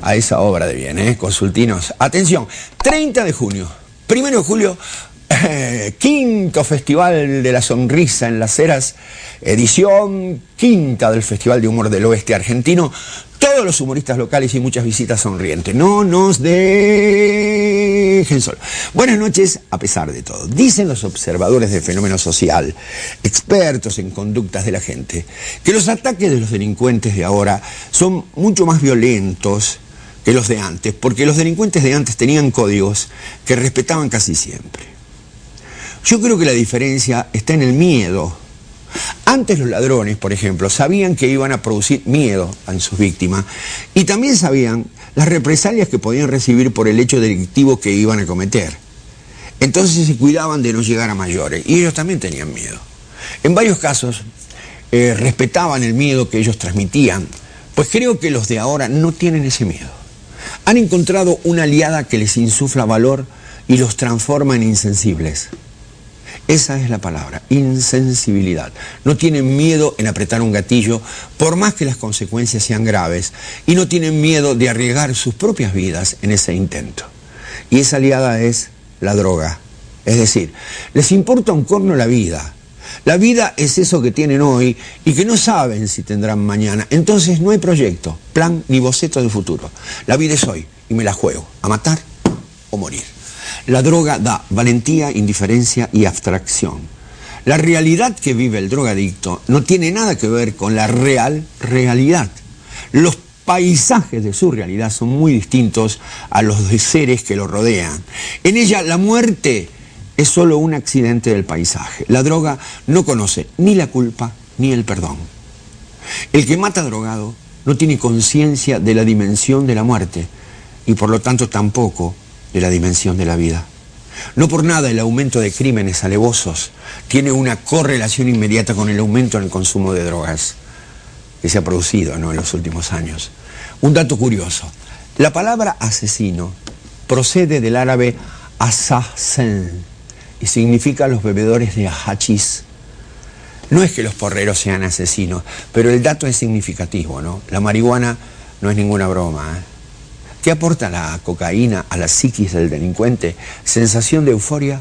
a esa obra de bien, consultinos. Atención, 30 de junio, 1 de julio, quinto Festival de la Sonrisa en Las Heras, edición quinta del Festival de Humor del Oeste Argentino. Todos los humoristas locales y muchas visitas sonrientes. No nos dejen solos. Buenas noches, a pesar de todo. Dicen los observadores del fenómeno social, expertos en conductas de la gente, que los ataques de los delincuentes de ahora son mucho más violentos que los de antes, porque los delincuentes de antes tenían códigos que respetaban casi siempre. Yo creo que la diferencia está en el miedo. Antes los ladrones, por ejemplo, sabían que iban a producir miedo a sus víctimas y también sabían las represalias que podían recibir por el hecho delictivo que iban a cometer. Entonces se cuidaban de no llegar a mayores y ellos también tenían miedo. En varios casos respetaban el miedo que ellos transmitían, pues creo que los de ahora no tienen ese miedo. Han encontrado una aliada que les insufla valor y los transforma en insensibles. Esa es la palabra, insensibilidad. No tienen miedo en apretar un gatillo, por más que las consecuencias sean graves, y no tienen miedo de arriesgar sus propias vidas en ese intento. Y esa aliada es la droga. Es decir, les importa un corno la vida. La vida es eso que tienen hoy y que no saben si tendrán mañana. Entonces no hay proyecto, plan ni boceto de futuro. La vida es hoy y me la juego, a matar o morir. La droga da valentía, indiferencia y abstracción. La realidad que vive el drogadicto no tiene nada que ver con la realidad. Los paisajes de su realidad son muy distintos a los de seres que lo rodean. En ella la muerte es solo un accidente del paisaje. La droga no conoce ni la culpa ni el perdón. El que mata drogado no tiene conciencia de la dimensión de la muerte y por lo tanto tampoco de la dimensión de la vida. No por nada el aumento de crímenes alevosos tiene una correlación inmediata con el aumento en el consumo de drogas que se ha producido, en los últimos años. Un dato curioso, la palabra asesino procede del árabe assassin y significa los bebedores de hachís. No es que los porreros sean asesinos, pero el dato es significativo, ¿no? La marihuana no es ninguna broma, ¿Qué aporta la cocaína a la psiquis del delincuente? Sensación de euforia,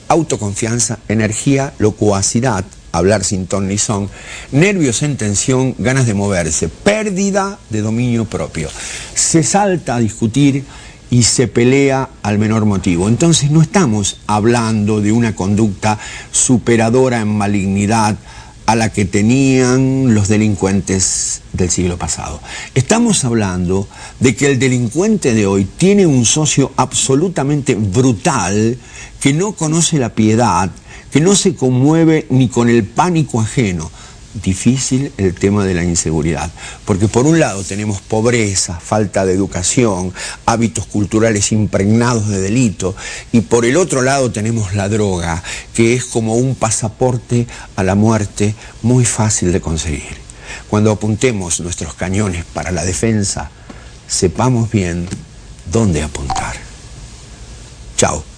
autoconfianza, energía, locuacidad, hablar sin ton ni son, nervios en tensión, ganas de moverse, pérdida de dominio propio. Se salta a discutir y se pelea al menor motivo. Entonces no estamos hablando de una conducta superadora en malignidad a la que tenían los delincuentes del siglo pasado. Estamos hablando de que el delincuente de hoy tiene un socio absolutamente brutal que no conoce la piedad, que no se conmueve ni con el pánico ajeno. Difícil el tema de la inseguridad, porque por un lado tenemos pobreza, falta de educación, hábitos culturales impregnados de delito, y por el otro lado tenemos la droga, que es como un pasaporte a la muerte muy fácil de conseguir. Cuando apuntemos nuestros cañones para la defensa, sepamos bien dónde apuntar. Chao.